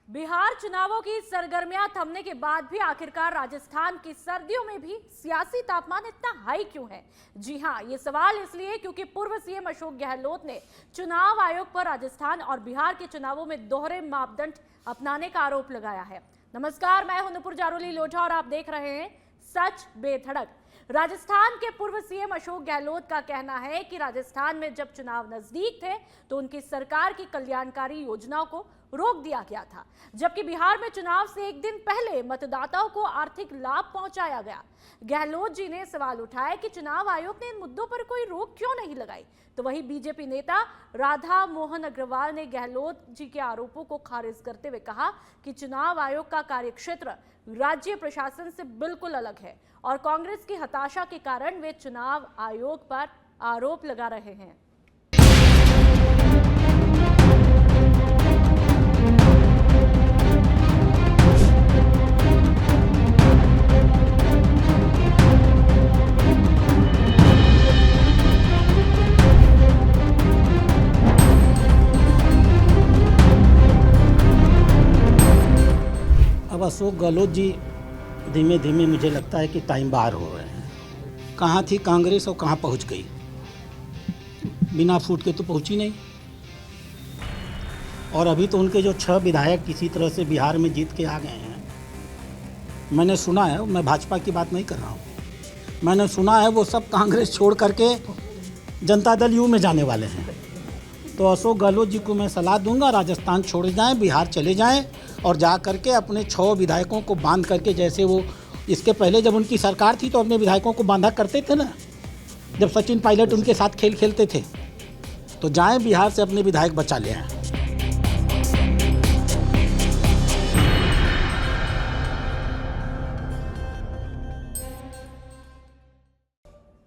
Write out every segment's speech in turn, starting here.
बिहार चुनावों की सरगर्मियां थमने के बाद भी आखिरकार राजस्थान की सर्दियों में भी सियासी तापमान इतना हाई क्यों है? जी हां, ये सवाल इसलिए क्योंकि पूर्व सीएम अशोक गहलोत ने चुनाव आयोग पर राजस्थान और बिहार के चुनावों में दोहरे मापदंड अपनाने का आरोप लगाया है। नमस्कार, मैं हूं नुपुर जारोली लोढ़ा और आप देख रहे हैं सच बेधड़क। राजस्थान के पूर्व सीएम अशोक गहलोत का कहना है कि राजस्थान में जब चुनाव नजदीक थे तो उनकी सरकार की कल्याणकारी योजनाओं को रोक दिया गया था, जबकि बिहार में चुनाव से एक दिन पहले मतदाताओं को आर्थिक लाभ पहुंचाया गया। गहलोत जी ने सवाल उठाया कि चुनाव आयोग ने इन मुद्दों पर कोई रोक क्यों नहीं लगाई, तो वही बीजेपी नेता राधा मोहन अग्रवाल ने गहलोत जी के आरोपों को खारिज करते हुए कहा कि चुनाव आयोग का कार्यक्षेत्र राज्य प्रशासन से बिल्कुल अलग है और कांग्रेस की हताशा के कारण वे चुनाव आयोग पर आरोप लगा रहे हैं। अब अशोक गहलोत जी धीमे धीमे मुझे लगता है कि टाइम बाहर हो रहे हैं। कहाँ थी कांग्रेस और कहाँ पहुँच गई, बिना फूट के तो पहुँची नहीं। और अभी तो उनके जो 6 विधायक किसी तरह से बिहार में जीत के आ गए हैं। मैंने सुना है, मैं भाजपा की बात नहीं कर रहा हूँ, मैंने सुना है वो सब कांग्रेस छोड़ करके जनता दल यू में जाने वाले हैं। तो अशोक गहलोत जी को मैं सलाह दूंगा, राजस्थान छोड़ जाएं, बिहार चले जाएं और जा करके अपने 6 विधायकों को बांध करके, जैसे वो इसके पहले जब उनकी सरकार थी तो अपने विधायकों को बांधा करते थे ना, जब सचिन पायलट उनके साथ खेल खेलते थे। तो जाएं बिहार से अपने विधायक बचा ले आएं।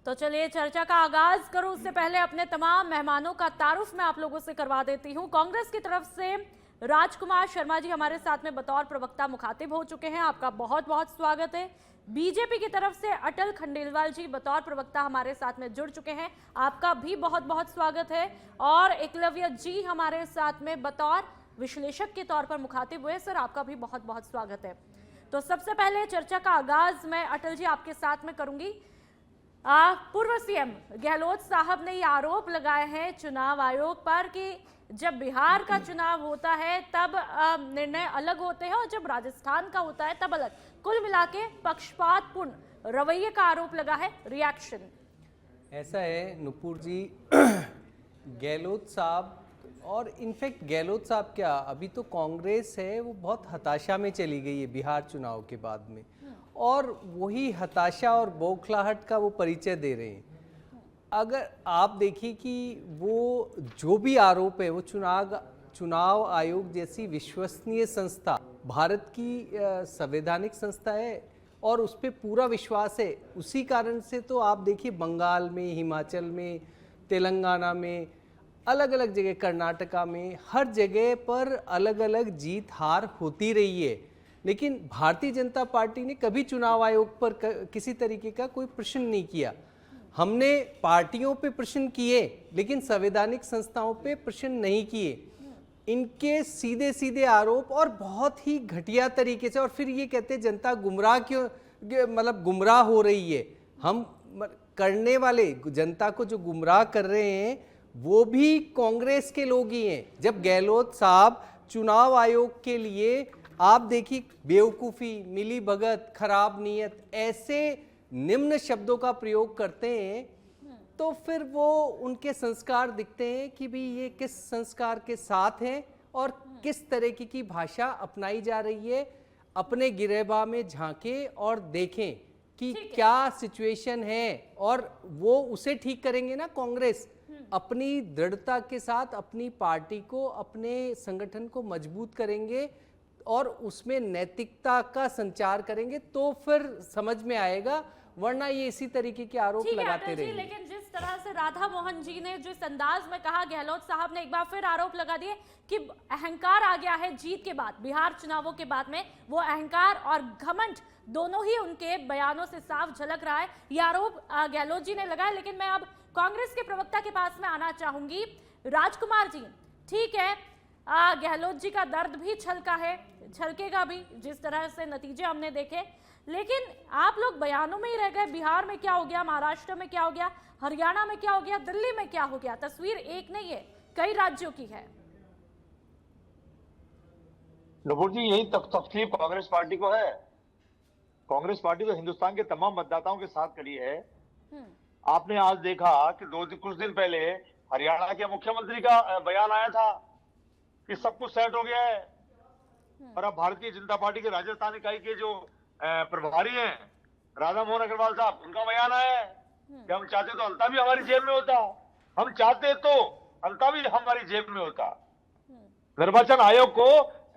तो चलिए चर्चा का आगाज करूं उससे पहले अपने तमाम मेहमानों का तारुफ मैं आप लोगों से करवा देती हूं। कांग्रेस की तरफ से राजकुमार शर्मा जी हमारे साथ में बतौर प्रवक्ता मुखातिब हो चुके हैं, आपका बहुत बहुत स्वागत है। बीजेपी की तरफ से अटल खंडेलवाल जी बतौर प्रवक्ता हमारे साथ में जुड़ चुके हैं, आपका भी बहुत बहुत स्वागत है। और एकलव्य जी हमारे साथ में बतौर विश्लेषक के तौर पर मुखातिब हुए, सर आपका भी बहुत बहुत स्वागत है। तो सबसे पहले चर्चा का आगाज मैं अटल जी आपके साथ में करूंगी। पूर्व सीएम गहलोत साहब ने ये आरोप लगाए हैं चुनाव आयोग पर कि जब बिहार का चुनाव होता है तब निर्णय अलग होते हैं और जब राजस्थान का होता है तब अलग। कुल मिला के पक्षपातपूर्ण रवैये का आरोप लगा है। रिएक्शन ऐसा है नुपुर जी, गहलोत साहब और इनफैक्ट गहलोत साहब क्या, अभी तो कांग्रेस है वो बहुत हताशा में चली गई है बिहार चुनाव के बाद में, और वही हताशा और बौखलाहट का वो परिचय दे रहे हैं। अगर आप देखिए कि वो जो भी आरोप है वो चुनाव आयोग जैसी विश्वसनीय संस्था, भारत की संवैधानिक संस्था है और उस पर पूरा विश्वास है। उसी कारण से तो आप देखिए बंगाल में, हिमाचल में, तेलंगाना में, अलग अलग जगह, कर्नाटका में, हर जगह पर अलग अलग जीत हार होती रही है। लेकिन भारतीय जनता पार्टी ने कभी चुनाव आयोग पर किसी तरीके का कोई प्रश्न नहीं किया। हमने पार्टियों पे प्रश्न किए लेकिन संवैधानिक संस्थाओं पे प्रश्न नहीं किए। इनके सीधे सीधे आरोप और बहुत ही घटिया तरीके से, और फिर ये कहते हैं जनता गुमराह क्यों, मतलब गुमराह हो रही है। हम करने वाले, जनता को जो गुमराह कर रहे हैं वो भी कांग्रेस के लोग ही हैं। जब गहलोत साहब चुनाव आयोग के लिए, आप देखिए, बेवकूफ़ी, मिली भगत, खराब नीयत, ऐसे निम्न शब्दों का प्रयोग करते हैं, तो फिर वो उनके संस्कार दिखते हैं कि भी ये किस संस्कार के साथ हैं और किस तरीके की भाषा अपनाई जा रही है। अपने गिरेबान में झांकें और देखें कि क्या सिचुएशन है और वो उसे ठीक करेंगे ना। कांग्रेस अपनी दृढ़ता के साथ अपनी पार्टी को, अपने संगठन को मजबूत करेंगे और उसमें नैतिकता का संचार करेंगे तो फिर समझ में आएगा, वरना ये इसी तरीके के आरोप लगाते रहेंगे। लेकिन जिस तरह से राधा मोहन जी ने जिस अंदाज में कहा, गहलोत साहब ने एक बार फिर आरोप लगा दिए कि अहंकार आ गया है जीत के बाद, बिहार चुनावों के बाद में वो अहंकार और घमंड दोनों ही उनके बयानों से साफ झलक रहा है। ये आरोप गहलोत जी ने लगाया। लेकिन मैं अब कांग्रेस के प्रवक्ता के पास में आना चाहूंगी। राजकुमार जी, ठीक है, गहलोत जी का दर्द भी छलका है, छलकेगा भी, जिस तरह से नतीजे हमने देखे। लेकिन आप लोग बयानों में ही रह गए। बिहार में क्या हो गया, महाराष्ट्र में क्या हो गया, हरियाणा में क्या हो गया, दिल्ली में क्या हो गया। तस्वीर एक नहीं है, कई राज्यों की है। नुपुर जी, यही तकलीफ कांग्रेस पार्टी को है। कांग्रेस पार्टी तो हिंदुस्तान के तमाम मतदाताओं के साथ खड़ी है। आपने आज देखा कि कुछ दिन पहले हरियाणा के मुख्यमंत्री का बयान आया था कि सब कुछ सेट हो गया है। और अब भारतीय जनता पार्टी के राजस्थान इकाई के जो प्रभारी हैं राधा मोहन अग्रवाल साहब, उनका बयान आया है कि हम चाहते तो अलता भी हमारी जेब में होता, हम चाहते तो अलता भी हमारी जेब में होता। निर्वाचन आयोग को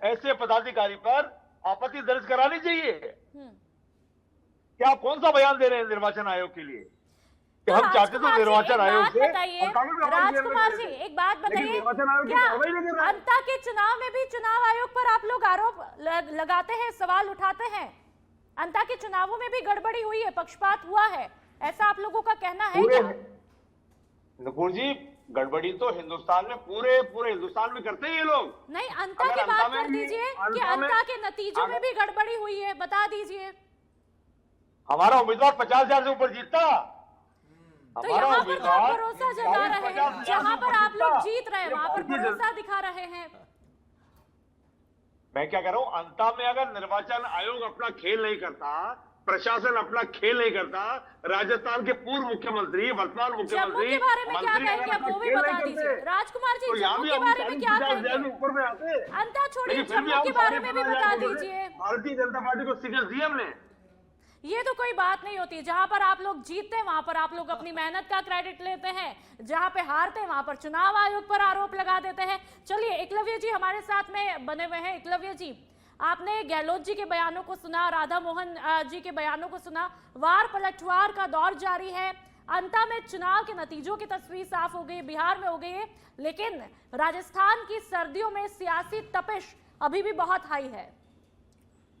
ऐसे पदाधिकारी पर आपत्ति दर्ज करानी चाहिए। क्या आप कौन सा बयान दे रहे हैं निर्वाचन आयोग के लिए कि हम चाहते तो निर्वाचन आयोग से? राजकुमार जी, एक बात बताइए, क्या अंता के चुनाव में भी चुनाव आयोग पर आप लोग आरोप लगाते हैं, सवाल उठाते हैं? अंता के चुनावों में भी गड़बड़ी हुई है, पक्षपात हुआ है, ऐसा आप लोगों का कहना है क्या? नुपुर जी, गड़बड़ी तो हिंदुस्तान में पूरे हिंदुस्तान में करते हैं ये लोग। नहीं, अंता की बात कर दीजिए कि अंता के नतीजों में भी गड़बड़ी हुई है, बता दीजिए। हमारा उम्मीदवार 50,000 से ऊपर जीतता। तो यहाँ पर तो आप भरोसा जता रहे हैं, जहाँ पर आप लोग जीत रहे हैं वहां पर भरोसा दिखा रहे हैं। मैं क्या कह रहा हूँ, अंता में अगर निर्वाचन आयोग अपना खेल नहीं करता, प्रशासन अपना खेल नहीं करता, राजस्थान के पूर्व मुख्यमंत्री, वर्तमान मुख्यमंत्री, के बारे में क्या कहेंगे आप वो भी बता दीजिए। राजकुमार जी, जम्मू के बारे में क्या कहेंगे? ऊपर में आते अंता छोड़िए, जम्मू के बारे में भी बता दीजिए। भारतीय जनता पार्टी को शिकस्त दी हमने। ये तो कोई बात नहीं होती। जहां पर आप लोग जीतते हैं वहां पर आप लोग अपनी मेहनत का क्रेडिट लेते हैं, जहां पे हारते हैं वहां पर चुनाव आयोग पर आरोप लगा देते हैं। चलिए, एकलव्य जी हमारे साथ में बने हुए हैं। एकलव्य जी, आपने गहलोत जी के बयानों को सुना, राधा मोहन जी के बयानों को सुना। वार पलटवार का दौर जारी है। अंता में चुनाव के नतीजों की तस्वीर साफ हो गई, बिहार में हो गई है, लेकिन राजस्थान की सर्दियों में सियासी तपिश अभी भी बहुत हाई है।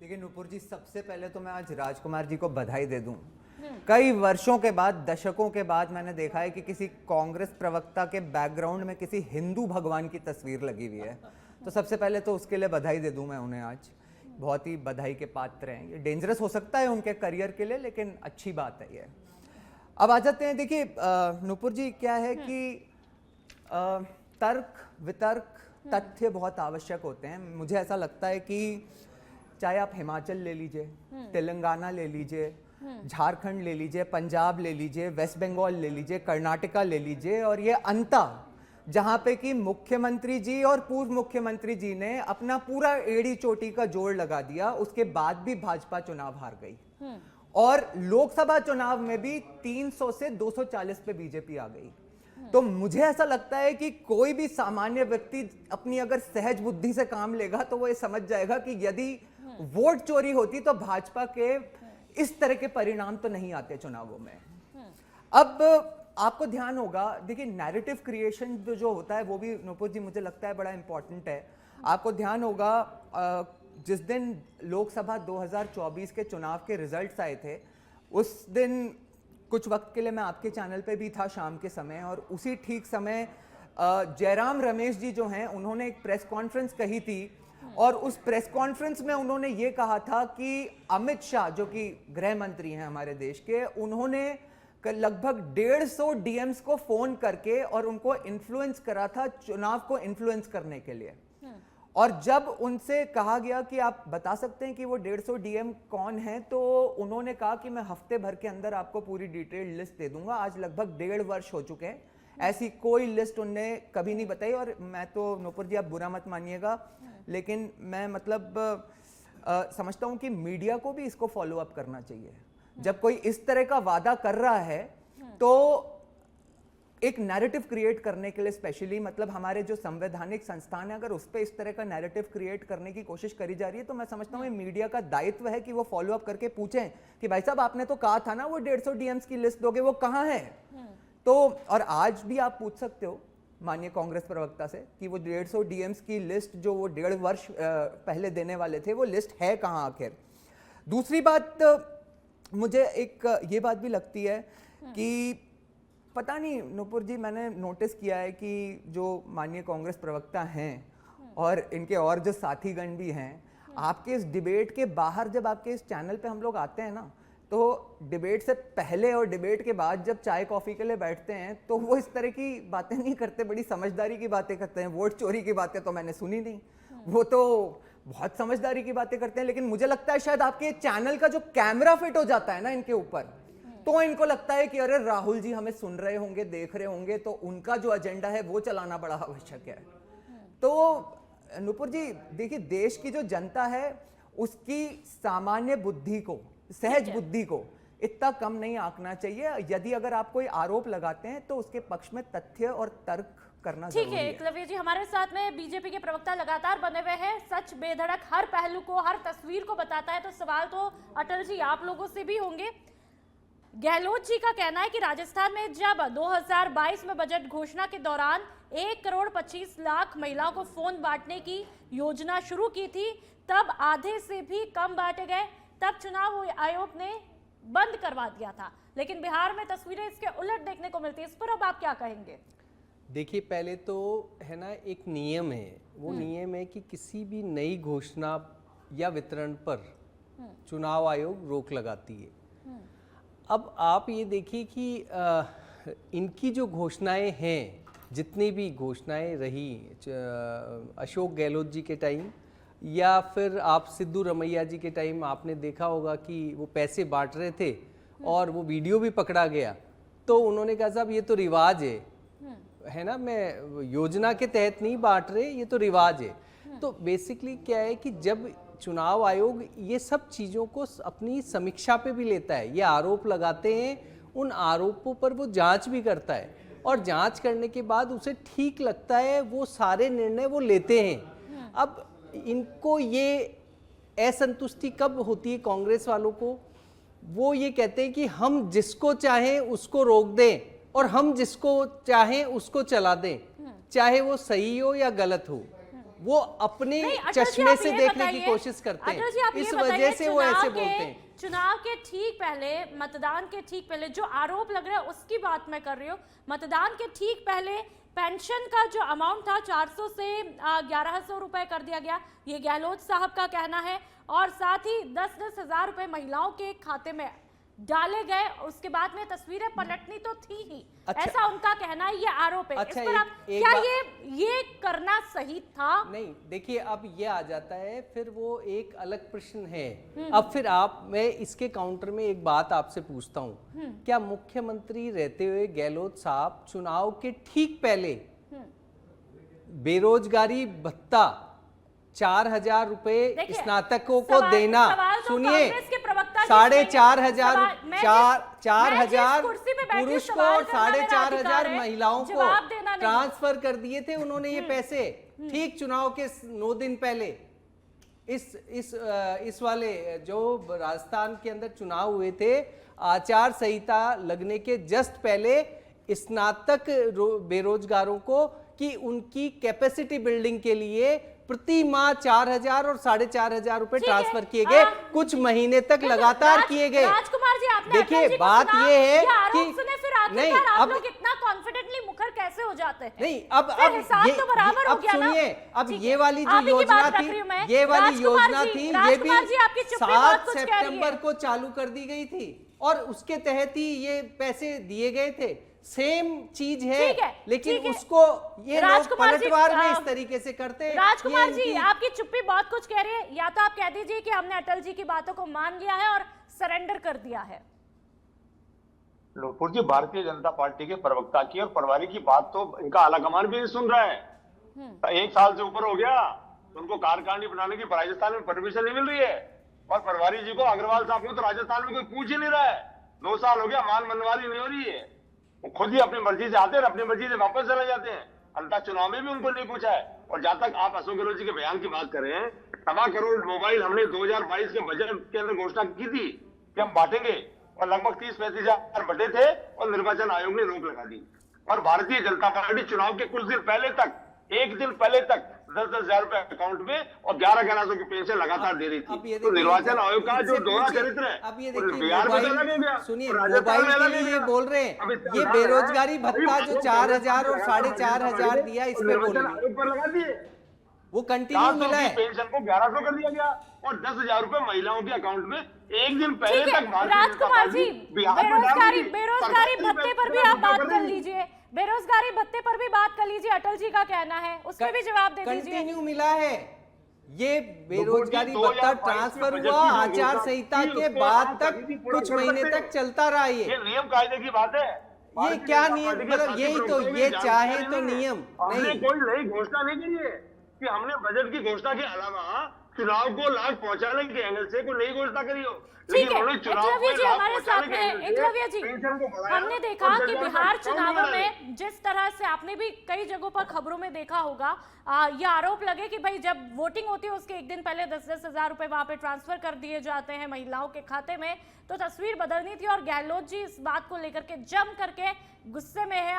देखिए नुपुर जी, सबसे पहले तो मैं आज राजकुमार जी को बधाई दे दूं। कई वर्षों के बाद, दशकों के बाद मैंने देखा है कि किसी कांग्रेस प्रवक्ता के बैकग्राउंड में किसी हिंदू भगवान की तस्वीर लगी हुई है। तो सबसे पहले तो उसके लिए बधाई दे दूं मैं उन्हें आज। बहुत ही बधाई के पात्र हैं। ये डेंजरस हो सकता है उनके करियर के लिए, लेकिन अच्छी बात है ये। अब आ जाते हैं, देखिए नुपुर जी, क्या है कि तर्क वितर्क तथ्य बहुत आवश्यक होते हैं। मुझे ऐसा लगता है कि चाहे आप हिमाचल ले लीजिए, तेलंगाना ले लीजिए, झारखंड ले लीजिए, पंजाब ले लीजिए, वेस्ट बंगाल ले लीजिए, कर्नाटका ले लीजिए, और ये अंता जहां पे कि मुख्यमंत्री जी और पूर्व मुख्यमंत्री जी ने अपना पूरा एड़ी चोटी का जोड़ लगा दिया, उसके बाद भी भाजपा चुनाव हार गई। और लोकसभा चुनाव में भी 300 से 240 पे बीजेपी आ गई। तो मुझे ऐसा लगता है कि कोई भी सामान्य व्यक्ति अपनी अगर सहज बुद्धि से काम लेगा तो वो ये समझ जाएगा कि यदि वोट चोरी होती तो भाजपा के इस तरह के परिणाम तो नहीं आते चुनावों में। अब आपको ध्यान होगा, देखिए नैरेटिव क्रिएशन जो होता है वो भी नुपुर जी मुझे लगता है बड़ा इंपॉर्टेंट है। आपको ध्यान होगा जिस दिन लोकसभा 2024 के चुनाव के रिजल्ट्स आए थे, उस दिन कुछ वक्त के लिए मैं आपके चैनल पे भी था शाम के समय, और उसी ठीक समय जयराम रमेश जी जो हैं उन्होंने एक प्रेस कॉन्फ्रेंस कही थी, और उस प्रेस कॉन्फ्रेंस में उन्होंने ये कहा था कि अमित शाह जो कि गृह मंत्री हैं हमारे देश के, उन्होंने लगभग 150 डीएम्स को फोन करके और उनको इन्फ्लुएंस करा था चुनाव को इन्फ्लुएंस करने के लिए। और जब उनसे कहा गया कि आप बता सकते हैं कि वो 150 डीएम कौन है, तो उन्होंने कहा कि मैं हफ्ते भर के अंदर आपको पूरी डिटेल लिस्ट दे दूंगा। आज लगभग 1.5 वर्ष हो चुके हैं, ऐसी कोई लिस्ट उनने कभी नहीं बताई। और मैं तो नुपुर जी आप बुरा मत मानिएगा, लेकिन मैं मतलब समझता हूं कि मीडिया को भी इसको फॉलो अप करना चाहिए। जब कोई इस तरह का वादा कर रहा है तो एक नैरेटिव क्रिएट करने के लिए स्पेशली, मतलब हमारे जो संवैधानिक संस्थान है, अगर उस पर इस तरह का नैरेटिव क्रिएट करने की कोशिश करी जा रही है, तो मैं समझता हूँ मीडिया का दायित्व है कि वो फॉलो अप करके पूछें कि भाई साहब आपने तो कहा था ना वो 150 डीएम्स की लिस्ट दोगे, वो कहाँ है? तो और आज भी आप पूछ सकते हो माननीय कांग्रेस प्रवक्ता से कि वो 150 डीएम्स की लिस्ट जो वो 1.5 वर्ष पहले देने वाले थे, वो लिस्ट है कहाँ आखिर? दूसरी बात मुझे एक ये बात भी लगती है कि पता नहीं नुपुर जी, मैंने नोटिस किया है कि जो माननीय कांग्रेस प्रवक्ता हैं और इनके और जो साथीगण भी हैं, आपके इस डिबेट के बाहर जब आपके इस चैनल पे हम लोग आते हैं ना, तो डिबेट से पहले और डिबेट के बाद जब चाय कॉफ़ी के लिए बैठते हैं तो वो इस तरह की बातें नहीं करते, बड़ी समझदारी की बातें करते हैं। वोट चोरी की बातें तो मैंने सुनी नहीं, वो तो बहुत समझदारी की बातें करते हैं। लेकिन मुझे लगता है शायद आपके चैनल का जो कैमरा फिट हो जाता है ना इनके ऊपर, तो इनको लगता है कि अरे राहुल जी हमें सुन रहे होंगे, देख रहे होंगे, तो उनका जो एजेंडा है वो चलाना बड़ा आवश्यक है। तो नुपुर जी देखिए, देश की जो जनता है उसकी सामान्य बुद्धि को, सहज बुद्धि को इतना कम नहीं आंकना चाहिए। यदि अगर आप कोई आरोप लगाते हैं तो उसके पक्ष में तथ्य और तर्क करना ठीक जरूरी है। है। एकलव्य जी हमारे साथ में बीजेपी के प्रवक्ता लगातार बने हुए हैं, सच बेधड़क हर पहलू को, हर तस्वीर को बताता है। तो सवाल तो अटल जी आप लोगों से भी होंगे। गहलोत जी का कहना है कि राजस्थान में जब 2022 में बजट घोषणा के दौरान 1,25,00,000 महिलाओं को फोन बांटने की योजना शुरू की थी, तब आधे से भी कम बांटे गए, तब चुनाव आयोग ने बंद करवा दिया था। लेकिन बिहार में तस्वीरें इसके उलट देखने को मिलती है, इस पर अब आप क्या कहेंगे? देखिए, पहले तो है ना, एक नियम है, वो नियम है कि किसी भी नई घोषणा या वितरण पर चुनाव आयोग रोक लगाती है। अब आप ये देखिए कि इनकी जो घोषणाएं हैं, जितनी भी घोषणाएं रही अशोक गहलोत जी के टाइम या फिर आप सिद्धू रमैया जी के टाइम, आपने देखा होगा कि वो पैसे बांट रहे थे और वो वीडियो भी पकड़ा गया, तो उन्होंने कहा साहब ये तो रिवाज है ना, मैं योजना के तहत नहीं बांट रहे, ये तो रिवाज है। तो बेसिकली क्या है कि जब चुनाव आयोग ये सब चीज़ों को अपनी समीक्षा पे भी लेता है, ये आरोप लगाते हैं, उन आरोपों पर वो जांच भी करता है और जांच करने के बाद उसे ठीक लगता है वो सारे निर्णय वो लेते हैं। अब इनको ये असंतुष्टि कब होती है कांग्रेस वालों को, वो ये कहते हैं कि हम जिसको चाहें उसको रोक दें और हम जिसको चाहें उसको चला दें, चाहे वो सही हो या गलत हो, वो अपने चश्मे से देखने की कोशिश करते हैं, इस वजह से वो ऐसे बोलते हैं। चुनाव के ठीक पहले, मतदान के ठीक पहले जो आरोप लग रहा है उसकी बात मैं कर रही हूँ। मतदान के ठीक पहले पेंशन का जो अमाउंट था 400 से 1100 रुपए कर दिया गया, ये गहलोत साहब का कहना है। और साथ ही 10-10 हजार रुपए महिलाओं के खाते में डाले गए। उसके बाद में तस्वीरें पलटनी तो थी ही, अच्छा, ऐसा उनका कहना है, ये आरोप है। अच्छा, इस पर आप क्या ये करना सही था? नहीं, देखिए अब ये आ जाता है, फिर वो एक अलग प्रश्न है। अब फिर मैं इसके काउंटर में एक बात आपसे पूछता हूँ, क्या मुख्यमंत्री रहते हुए गहलोत साहब चुनाव के ठीक पहले बेरोजगारी भत्ता 4,000 रुपए स्नातकों को देना, सुनिए, 4,500 पुरुष को और 4,500 महिलाओं को ट्रांसफर कर दिए थे उन्होंने ये पैसे, ठीक चुनाव के 9 दिन पहले। इस वाले जो राजस्थान के अंदर चुनाव हुए थे, आचार संहिता लगने के जस्ट पहले स्नातक बेरोजगारों को कि उनकी कैपेसिटी बिल्डिंग के लिए प्रति माह 4,000 और 4,500 रुपए ट्रांसफर किए गए, कुछ महीने तक लगातार किए गए। राजकुमार जी, आपने देखिए बात ये है कि नहीं, अब लोग इतना कॉन्फिडेंटली मुखर कैसे हो जाते हैं? नहीं, अब सुनिए, अब ये वाली जो योजना थी, ये भी 7 सितंबर को चालू कर दी गई थी और उसके तहत ही ये पैसे दिए गए थे। सेम चीज है, लेकिन उसको ये लोग पलटवार में इस तरीके से करते हैं। राजकुमार जी, आपकी चुप्पी बहुत कुछ कह रही है, या तो आप कह दीजिए कि हमने अटल जी की बातों को मान लिया है और सरेंडर कर दिया है। नुपुर जी, भारतीय जनता पार्टी के प्रवक्ता की और पटवारी की बात तो इनका आलाकमान भी नहीं सुन रहा है। 1 साल से ऊपर हो गया, उनको कार्यकारिणी बनाने की राजस्थान में परमिशन नहीं मिल रही है। और पटवारी जी को, अग्रवाल साहब को तो राजस्थान में कोई पूछ ही नहीं रहा है। 2 साल हो गया, मान मनमानी नहीं हो रही है। वो खुद ही अपनी मर्जी से आते हैं, अपनी मर्जी से वापस चले जाते हैं। अंतः चुनाव में भी उनको नहीं पूछा है। और जहां तक आप अशोक गहलोत जी के बयान की बात कर रहे हैं, 1.25 करोड़ मोबाइल हमने 2022 के बजट के अंदर घोषणा की थी कि हम बांटेंगे, और लगभग 30-35 हजार बटे थे और निर्वाचन आयोग ने रोक लगा दी। और भारतीय जनता पार्टी चुनाव के कुछ दिन पहले तक, 1 दिन पहले तक 10-10 हजार रुपए अकाउंट में और 11,1100 की पेंशन लगातार दे रही थी। तो निर्वाचन आयोग का जो दोहरा चरित्र है, अब ये बिहार में अलग हो गया, सुनिए, मोबाइल के लिए बोल रहे हैं, ये बेरोजगारी भत्ता जो 4,000 और 4,500 दिया, इस पे बोलिए। वो कंटिन्यू मिला है। पेंशन को 1100 कर दिया गया और 10,000 रुपए महिलाओं के अकाउंट में एक दिन पहले ठीक है तक भारतीय जनता राजकुमार पार्टी जी, बिहार में डाल बेरोजगारी दी। बेरोजगारी सरकार भत्ते की पर भी आप बात कर कर रही है। लीजिए, बेरोजगारी भत्ते पर भी बात कर लीजिए, अटल जी का कहना है, उसमें भी जवाब दे दीजिए। कंटिन्यू मिला है। ये बेरोजगारी दो भत्ता 2022 ट्रांसफर में बजट हुआ, की आचार घोषणा संहिता की, के उसको बाद आप तक कभी भी पूरा कुछ कर महीने सकते तक हैं। चलता रहा ये नियम कायदे की बात है। ये भारतीय क्या जनता नियम, पार्टी के मतलब साथी यही तो, प्रवक्ताओं में ये जानकारी चाहे तो नहीं है। नियम हमने नहीं। कोई नई घोषणा नहीं करी है कि हमने बजट की घोषणा के अलावा चुनाव को लाभ पहुंचाने के एंगल से कोई नई घोषणा करी हो। ठीक है उन्होंने चुनाव एकलव्य को जी लाभ हमारे साथ पहुंचाने के में एंगल से एकलव्य जी, पेंशन को बढ़ाया हमने देखा और कि जनता बिहार का चुनावों बढ़ाया। में जिस तरह से आपने भी कई जगहों पर खबरों में देखा होगा, ये आरोप लगे कि भाई जब वोटिंग होती है उसके एक दिन पहले 10-10 हजार रुपए वहां पे ट्रांसफर कर दिए जाते हैं महिलाओं के खाते में, तो तस्वीर बदलनी थी। और गहलोत जी इस बात को लेकर के जम करके गुस्से में है,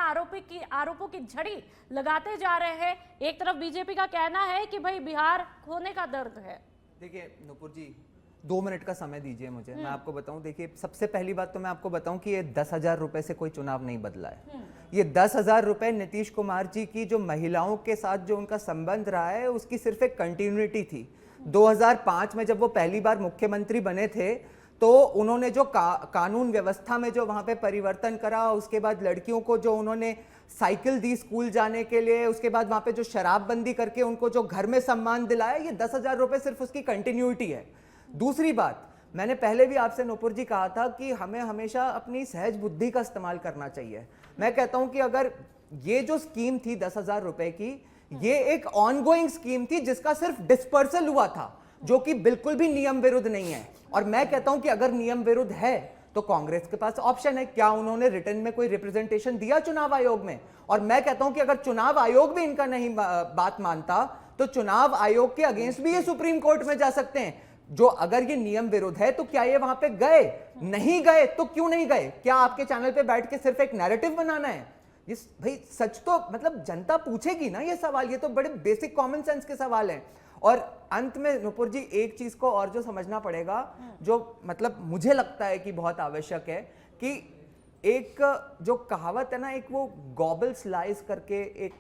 आरोपों की झड़ी लगाते जा रहे हैं। एक तरफ बीजेपी का कहना है कि भाई बिहार खोने का दर्द है। देखिए नुपुर जी 2 मिनट का समय दीजिए मुझे, मैं आपको बताऊं। देखिए सबसे पहली बात तो मैं आपको बताऊं कि ये 10,000 रुपए से कोई चुनाव नहीं बदला है। ये 10,000 रुपए नीतीश कुमार जी की जो महिलाओं के साथ जो उनका संबंध रहा है उसकी सिर्फ एक कंटिन्यूटी थी। 2005 में जब वो पहली बार मुख्यमंत्री बने थे तो उन्होंने जो कानून व्यवस्था में जो वहां पे परिवर्तन करा, उसके बाद लड़कियों को जो उन्होंने साइकिल दी स्कूल जाने के लिए, उसके बाद वहां पे जो शराबबंदी करके उनको जो घर में सम्मान दिलाया, ये 10,000 रुपए सिर्फ उसकी कंटिन्यूटी है। दूसरी बात, मैंने पहले भी आपसे नुपुर जी कहा था कि हमें हमेशा अपनी सहज बुद्धि का इस्तेमाल करना चाहिए। मैं कहता हूं कि अगर ये जो स्कीम थी 10,000 रुपए की, ये एक ऑनगोइंग स्कीम थी जिसका सिर्फ डिस्पर्सल हुआ था, जो कि बिल्कुल भी नियम विरुद्ध नहीं है। और मैं कहता हूं कि अगर नियम विरुद्ध है तो कांग्रेस के पास ऑप्शन है, क्या उन्होंने रिटर्न में कोई रिप्रेजेंटेशन दिया चुनाव आयोग में? और मैं कहता हूं कि अगर चुनाव आयोग भी इनका नहीं बात मानता तो चुनाव आयोग के अगेंस्ट भी ये सुप्रीम कोर्ट में जा सकते हैं। जो अगर ये नियम विरुद्ध है तो क्या ये वहां पे गए? नहीं गए तो क्यों नहीं गए? क्या आपके चैनल पे बैठ के सिर्फ एक नैरेटिव बनाना है? ये भाई सच तो मतलब जनता पूछेगी ना ये सवाल, ये तो बड़े बेसिक कॉमन सेंस के सवाल हैं। और अंत में नुपुर जी एक चीज को और जो समझना पड़ेगा, जो मतलब मुझे लगता है कि बहुत आवश्यक है, कि एक जो कहावत है ना, एक वो गॉबल्स लाइज करके एक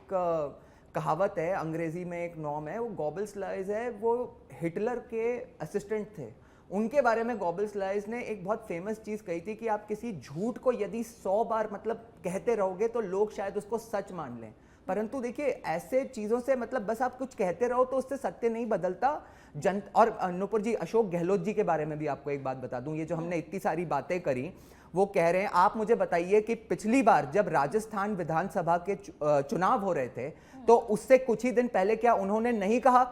कहावत है, अंग्रेजी में एक नॉर्म है, वो गॉबल्स लाइज है, वो हिटलर के असिस्टेंट थे। उनके बारे में गॉबल्स लाइज ने एक बहुत फेमस चीज कही थी कि आप किसी झूठ को यदि 100 बार मतलब कहते रहोगे तो लोग शायद उसको सच मान लें, परंतु देखिए ऐसे चीजों से मतलब बस आप कुछ कहते रहो तो उससे सत्य नहीं बदलता। और नुपुर जी, अशोक गहलोत जी के बारे में भी आपको एक बात बता दूं, ये जो हमने इतनी सारी बातें करी, वो कह रहे हैं, आप मुझे बताइए कि पिछली बार जब राजस्थान विधानसभा के चुनाव हो रहे थे तो उससे कुछ ही दिन पहले क्या उन्होंने नहीं कहा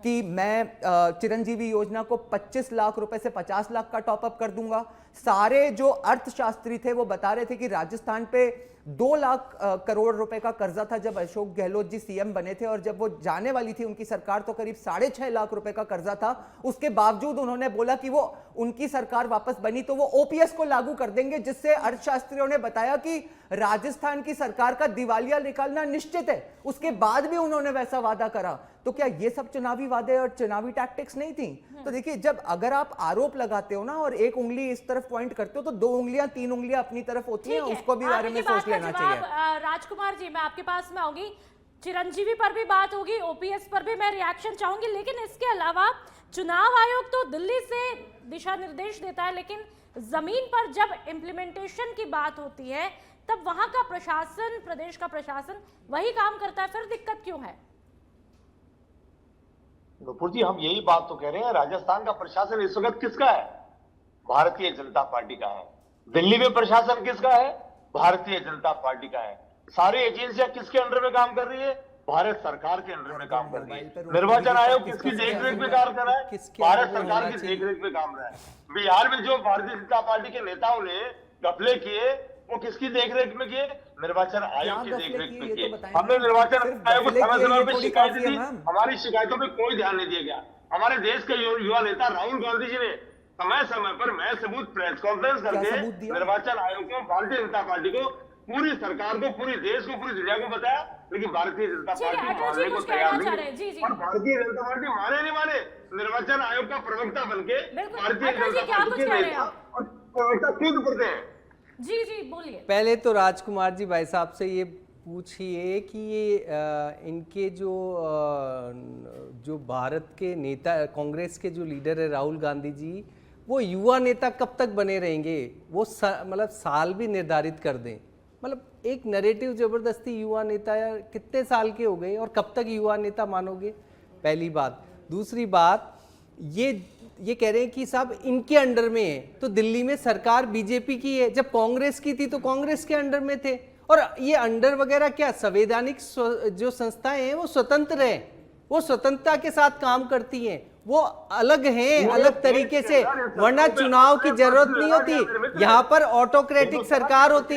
कि मैं चिरंजीवी योजना को 25 लाख रुपए से 50 लाख का टॉपअप कर दूंगा? सारे जो अर्थशास्त्री थे वो बता रहे थे कि राजस्थान पे 2 लाख करोड़ रुपए का कर्जा था जब अशोक गहलोत जी सीएम बने थे, और जब वो जाने वाली थी उनकी सरकार तो करीब 6.5 लाख रुपए का कर्जा था। उसके बावजूद उन्होंने बोला कि वो उनकी सरकार वापस बनी तो वो ओपीएस को लागू कर देंगे, जिससे अर्थशास्त्रियों ने बताया कि राजस्थान की सरकार का दिवालिया निकालना निश्चित है। उसके बाद भी उन्होंने वैसा वादा करा, तो क्या ये सब चुनावी वादे और चुनावी टैक्टिक्स नहीं थी? तो देखिए, जब अगर आप आरोप लगाते हो ना और एक उंगली इस तरफ पॉइंट करते हो तो 2 उंगलियां 3 उंगलियां अपनी तरफ होती हैं, उसको भी बारे में सोच लेना चाहिए। राजकुमार जी, मैं आपके पास में आऊंगी, चिरंजीवी पर भी बात होगी, ओपीएस पर भी मैं रिएक्शन चाहूंगी, लेकिन इसके अलावा चुनाव आयोग तो दिल्ली से दिशा निर्देश देता है, लेकिन जमीन पर जब इम्प्लीमेंटेशन की बात होती है तब वहां का प्रशासन, प्रदेश का प्रशासन वही काम करता है, फिर दिक्कत क्यों है? नुपुर जी, हम यही बात तो कह रहे हैं, राजस्थान का प्रशासन इस वक्त किसका है? भारतीय जनता पार्टी का है। दिल्ली में प्रशासन किसका है? भारतीय जनता पार्टी का है। सारी एजेंसियां किसके अंडर में काम कर रही है? भारत सरकार के अंडर में काम कर रही है। निर्वाचन आयोग किसकी देखरेख में काम कर रहा है? भारत सरकार की देखरेख में काम कर रहा है। बिहार में जो भारतीय जनता पार्टी के नेताओं ने घपले किए वो किसकी देखरेख में किए? निर्वाचन आयोग की देखरेख में किए। हमने निर्वाचन आयोग को समय समय पर शिकायतें दी, हमारी शिकायतों पे कोई ध्यान नहीं दिया गया। हमारे देश के युवा नेता राहुल गांधी जी ने समय समय पर मैं सबूत प्रेस कॉन्फ्रेंस करके निर्वाचन आयोग को, भारतीय जनता पार्टी को, पूरी सरकार को, पूरे देश को, पूरी दुनिया को बताया, लेकिन भारतीय जनता पार्टी मानने को तैयार नहीं। और भारतीय जनता पार्टी माने नहीं माने, निर्वाचन आयोग का प्रवक्ता बनके भारतीय जनता पार्टी के नेता और प्रवक्ता खुद करते हैं। जी जी बोलिए। पहले तो राजकुमार जी भाई साहब से ये पूछिए कि ये इनके जो भारत के नेता, कांग्रेस के जो लीडर है राहुल गांधी जी, वो युवा नेता कब तक बने रहेंगे? वो मतलब साल भी निर्धारित कर दें, मतलब एक नैरेटिव जबरदस्ती युवा नेता, यार कितने साल के हो गए और कब तक युवा नेता मानोगे? पहली बात। दूसरी बात, ये कह रहे हैं कि साहब इनके अंडर में है, तो दिल्ली में सरकार बीजेपी की है, जब कांग्रेस की थी तो कांग्रेस के अंडर में थे। और ये अंडर वगैरह क्या, संवैधानिक जो संस्थाएं हैं वो स्वतंत्र है, वो स्वतंत्रता के साथ काम करती हैं, वो अलग हैं, अलग तरीके से, वरना चुनाव की जरूरत नहीं होती। यहाँ पर ऑटोक्रेटिक सरकार होती।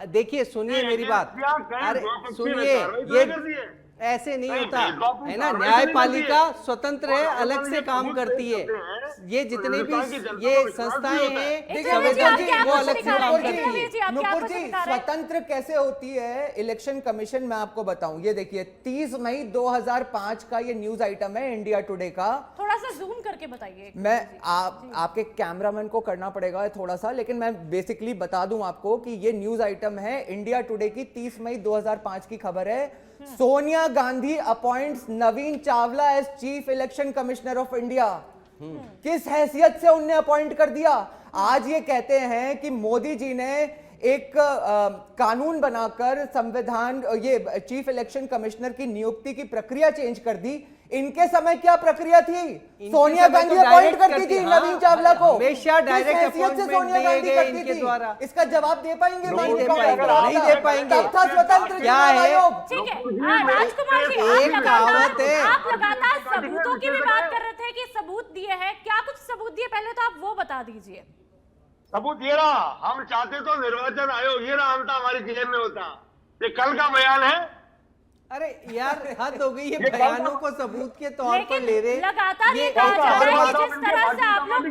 देखिए, सुनिए मेरी बात, अरे सुनिए, ये ऐसे नहीं होता है ना। न्यायपालिका स्वतंत्र है, अलग से काम करती है। ये जितने भी ये संस्थाएं हैं संवैधानिक, वो अलग से काम करती है। नुपुर जी, स्वतंत्र कैसे होती है इलेक्शन कमीशन, मैं आपको बताऊं। ये देखिए 30 मई 2005 का ये न्यूज आइटम है इंडिया टुडे का। थोड़ा सा जूम करके बताइए। मैं आपके कैमरामैन को करना पड़ेगा थोड़ा सा, लेकिन मैं बेसिकली बता दूं आपको कि ये न्यूज आइटम है इंडिया टुडे की, 30 मई 2005 की खबर है। Sonia Gandhi appoints Navin Chawla as chief election commissioner of India. किस हैसियत से उन्हें अपॉइंट कर दिया? आज ये कहते हैं कि मोदी जी ने एक कानून बनाकर संविधान, ये चीफ इलेक्शन कमिश्नर की नियुक्ति की प्रक्रिया चेंज कर दी। इनके समय क्या प्रक्रिया थी? सोनिया गांधी अपॉइंट करती थी नवीन चावला को, हमेशा डायरेक्ट अपॉइंटमेंट सोनिया गांधी दिए गए करती इनके थी। द्वारा। इसका जवाब दे पाएंगे? नहीं दे पाएंगे, नहीं दे पाएंगे। तब था स्वतंत्र क्या चुनाव है? आयोग। ठीक है, राजकुमार जी, एक कहावत है। आप लगातार सबूतों की भी बात कर रहे थे कि सबूत दिए हैं, क्या कुछ सबूत दिए, पहले तो आप वो बता दीजिए। सबूत ये रहा, हम चाहते तो निर्वाचन आयोग ये रहा था हमारी जेब में होता। ये कल का बयान है। अरे यार, हद हो गई, ये बयानों को सबूत के तौर पर ले रहे। लगातार ये कहा जा रहा है कि जिस तरह से आप लोग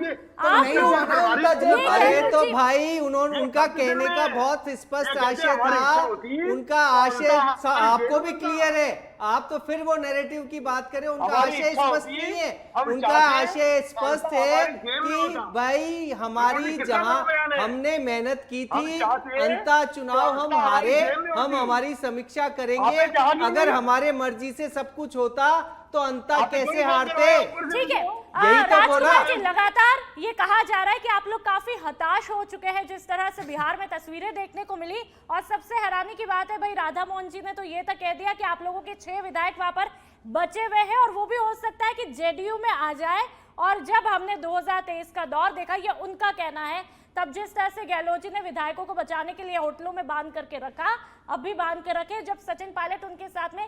अरे तो भाई, उन्होंने, उनका कहने का बहुत स्पष्ट आशय था, उनका आशय आपको भी क्लियर है। आप तो फिर वो नैरेटिव की बात करें, उनका आशय स्पष्ट नहीं है। उनका आशय स्पष्ट है कि भाई हमारी, जहां हमने मेहनत की थी, अंततः चुनाव हम हारे, हम हमारी समीक्षा करेंगे। अगर हमारे मर्जी से सब कुछ होता तो अंततः कैसे हारते? ठीक है, यही तो बोला। लगातार ये कहा जा रहा है कि आप लोग काफी हताश हो चुके हैं जिस तरह से बिहार में तस्वीरें देखने को मिली। और सबसे हैरानी की बात है भाई, राधा मोहन जी ने तो ये तक कह दिया कि आप लोगों के 6 विधायक वहां पर बचे हुए हैं और वो भी हो सकता है कि जेडीयू में आ जाए। और जब हमने 2023 का दौर देखा, ये उनका कहना है, तब जिस तरह से गहलोत जी ने विधायकों को बचाने के लिए होटलों में बांध करके रखा, अब भी बांध के रखे, जब सचिन पायलट उनके साथ में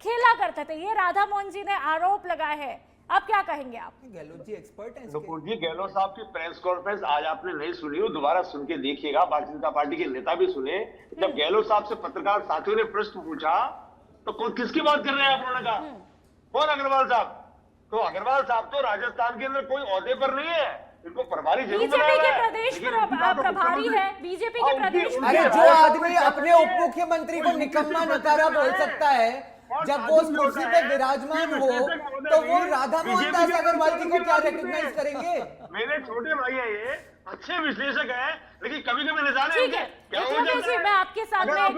खेला करते थे, ये राधा मोहन जी ने आरोप लगाए हैं। अब क्या कहेंगे आप? गहलोत जी एक्सपर्ट हैं। नुपुर जी, गहलोत साहब की प्रेस कॉन्फ्रेंस आज आपने नहीं सुनी हो, दोबारा सुन के देखिएगा। भारतीय जनता पार्टी के नेता भी सुने। जब गहलोत साहब से पत्रकार साथियों ने प्रश्न पूछा तो किसकी बात कर रहे हैं आप? उन्होंने कहा कौन? अग्रवाल साहब। तो अग्रवाल साहब तो राजस्थान के अंदर कोई ओहदे पर नहीं है, इनको प्रभारी जरूर बीजेपी के प्रदेश प्रभारी है, बीजेपी के प्रदेश। अरे जो आदमी अपने उप मुख्यमंत्री को निकम्मा नकारा बोल सकता है, जब वो उस कुर्सी पे विराजमान हो, तो वो राधा मोहन दास अग्रवाल जी को क्या रिकॉग्नाइज करेंगे? मेरे छोटे भाई है, ये अच्छे विश्लेषक है, लेकिन कभी कभी न जाने ठीक है, मैं आपके साथ में एक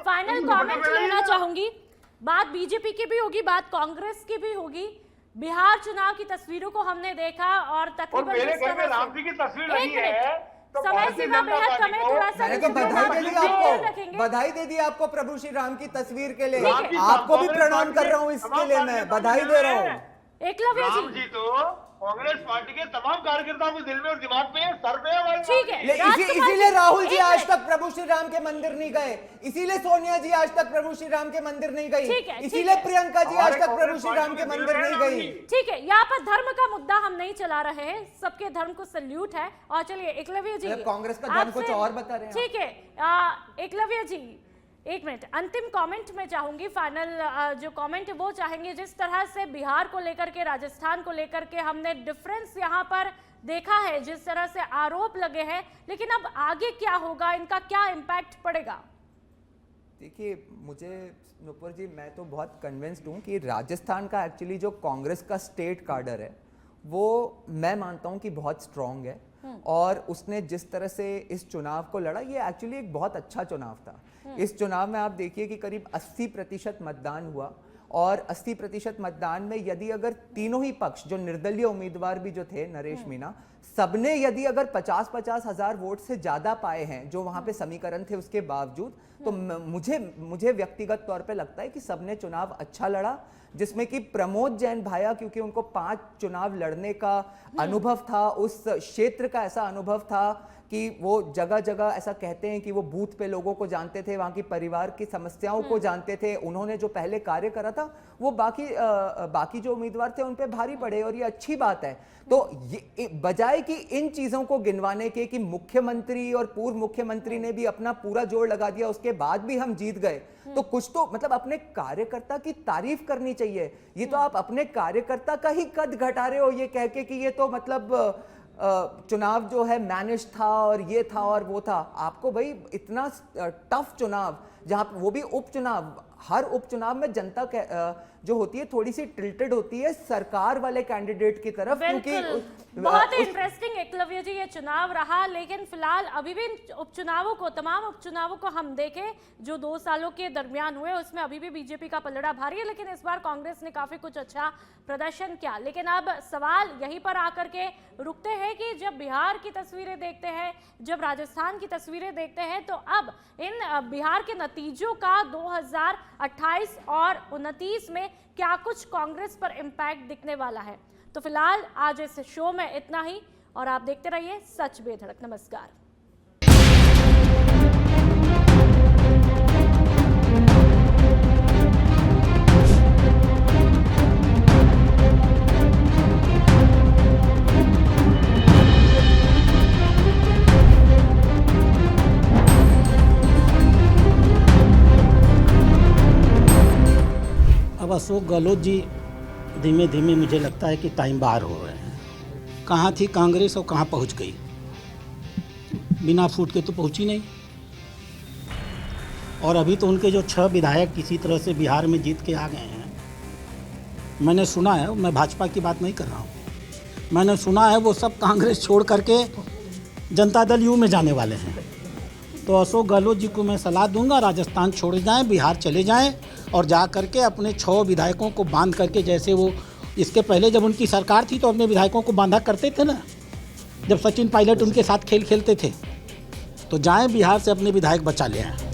फाइनल कमेंट लेना चाहूंगी। बात बीजेपी की भी होगी, बात कांग्रेस की भी होगी। बिहार चुनाव की तस्वीरों को हमने देखा और तकरीबन मेरे घर में राम जी की तस्वीर लगी है, तो समय सीमा बेहद कम है, थोड़ा सा मैंने तो बधाई दे दी आपको, बधाई दे दी आपको प्रभु श्री राम की तस्वीर के लिए। आपको भी प्रणाम कर रहा हूँ इसके लिए, मैं बधाई दे रहा हूँ। एकलव्य जी तो कांग्रेस पार्टी के तमाम कार्यकर्ताओं के दिल में और दिमाग में, सर पे। ठीक है, इसीलिए राहुल जी आज तक प्रभु श्री राम के मंदिर नहीं गए, इसीलिए सोनिया जी आज तक प्रभु श्री राम के मंदिर नहीं गई, इसीलिए प्रियंका जी आज तक प्रभु श्री राम के मंदिर नहीं गई। ठीक है, यहाँ पर धर्म का मुद्दा हम नहीं चला रहे हैं, सबके धर्म को सल्यूट है। और चलिए एकलव्य जी, कांग्रेस का धर्म कुछ और बता रहे हैं। ठीक है, एकलव्य जी एक मिनट, अंतिम कमेंट में चाहूंगी, फाइनल जो कमेंट है वो चाहेंगे। जिस तरह से बिहार को लेकर के, राजस्थान को लेकर के हमने डिफरेंस यहाँ पर देखा है, जिस तरह से आरोप लगे हैं, लेकिन अब आगे क्या होगा, इनका क्या इम्पैक्ट पड़ेगा? देखिए, मुझे नुपुर जी, मैं तो बहुत कन्विंस्ड हूँ कि राजस्थान का एक्चुअली जो कांग्रेस का स्टेट कार्डर है, वो मैं मानता हूँ कि बहुत स्ट्रांग है। और उसने जिस तरह से इस चुनाव को लड़ा, ये एक्चुअली एक बहुत अच्छा चुनाव था। इस चुनाव में आप देखिए कि करीब 80% मतदान हुआ, और 80% मतदान में यदि अगर तीनों ही पक्ष, जो निर्दलीय उम्मीदवार भी जो थे नरेश मीणा, सबने यदि अगर 50-50 हजार वोट से ज्यादा पाए हैं, जो वहां पे समीकरण थे उसके बावजूद, तो मुझे व्यक्तिगत तौर पे लगता है कि सबने चुनाव अच्छा लड़ा, जिसमें कि प्रमोद जैन भाया, क्योंकि उनको 5 चुनाव लड़ने का अनुभव था, उस क्षेत्र का ऐसा अनुभव था कि वो जगह जगह ऐसा कहते हैं कि वो बूथ पे लोगों को जानते थे, वहाँ की परिवार की समस्याओं को जानते थे, उन्होंने जो पहले कार्य करा था वो बाकी जो उम्मीदवार थे उन पे भारी पड़े, और ये अच्छी बात है। तो ये बजाय कि इन चीज़ों को गिनवाने के कि मुख्यमंत्री और पूर्व मुख्यमंत्री ने भी अपना पूरा जोर लगा दिया, उसके बाद भी हम जीत गए, तो कुछ तो मतलब अपने कार्यकर्ता की तारीफ करनी चाहिए। ये तो आप अपने कार्यकर्ता का ही कद घटा रहे हो ये कह के कि ये तो मतलब चुनाव जो है मैनेज था और ये था और वो था। आपको भाई इतना टफ चुनाव, जहाँ वो भी उपचुनाव, हर उपचुनाव में जनता जो होती है थोड़ी सी टिल्टेड होती है सरकार वाले कैंडिडेट की तरफ, क्योंकि बहुत इंटरेस्टिंग एकलव्य जी ये चुनाव रहा। लेकिन फिलहाल अभी भी उपचुनावों को, तमाम उपचुनावों को हम देखें जो 2 सालों के दरमियान हुए, उसमें अभी भी बीजेपी का पलड़ा भारी है, लेकिन इस बार कांग्रेस ने काफी कुछ अच्छा प्रदर्शन किया। लेकिन अब सवाल यहीं पर आकर के रुकते हैं कि जब बिहार की तस्वीरें देखते हैं, जब राजस्थान की तस्वीरें देखते हैं, तो अब इन बिहार के नतीजों का 2028 और 29 में क्या कुछ कांग्रेस पर इम्पैक्ट दिखने वाला है। तो फिलहाल आज इस शो में इतना ही, और आप देखते रहिए सच बेधड़क। नमस्कार। अब अशोक गहलोत जी धीमे धीमे मुझे लगता है कि टाइम बाहर हो रहे हैं। कहाँ थी कांग्रेस और कहाँ पहुँच गई, बिना फूट के तो पहुँची नहीं। और अभी तो उनके जो 6 विधायक किसी तरह से बिहार में जीत के आ गए हैं। मैंने सुना है, मैं भाजपा की बात नहीं कर रहा हूँ, मैंने सुना है वो सब कांग्रेस छोड़ करके जनता दल यू में जाने वाले हैं। तो अशोक गहलोत जी को मैं सलाह दूंगा, राजस्थान छोड़ जाएं, बिहार चले जाएं और जा करके अपने 6 विधायकों को बांध करके, जैसे वो इसके पहले जब उनकी सरकार थी तो अपने विधायकों को बांधा करते थे ना, जब सचिन पायलट उनके साथ खेल खेलते थे, तो जाएं बिहार से अपने विधायक बचा ले आएं।